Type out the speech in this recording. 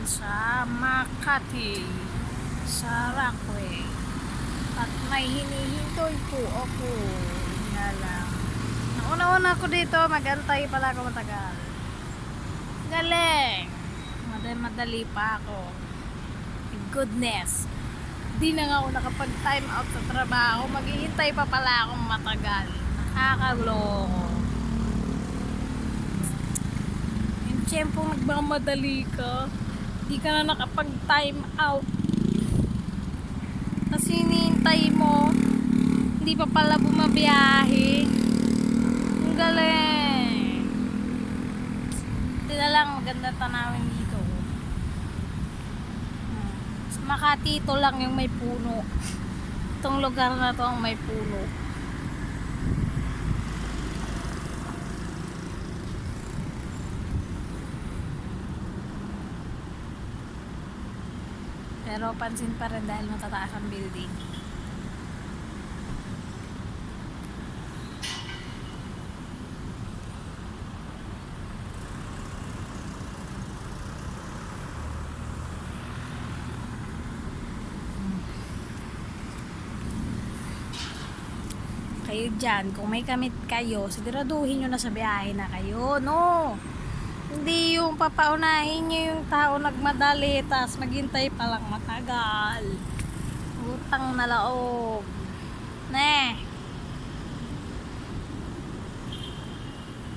sa Makati, sa Rockway. At may hinihintoy po ako. Nga lang. Nauna-una ako dito, magantay pala ako matagal. Galing! Madali pa ako. Goodness! Di na nga ako nakapag-time out sa trabaho. Maghihintay pa pala akong matagal. Nakakaloko. Yung tiyempong nagmamadali ka, di ka na nakapag-time out. Kasi hinihintay mo, hindi pa pala bumabiyahe. Ang galing. Hindi na lang, maganda tanawin dito. Sa Makati, ito lang yung may puno. Itong lugar na to ang may puno. Pero pansin pa rin dahil matataas ang building. Kayo dyan, kung may kamit kayo, siguraduhin nyo na sa biyahe na kayo, no? Hindi yung papaunahin nyo yung tao nagmadali, tas maghintay palang matagal. Utang na loob. Ne?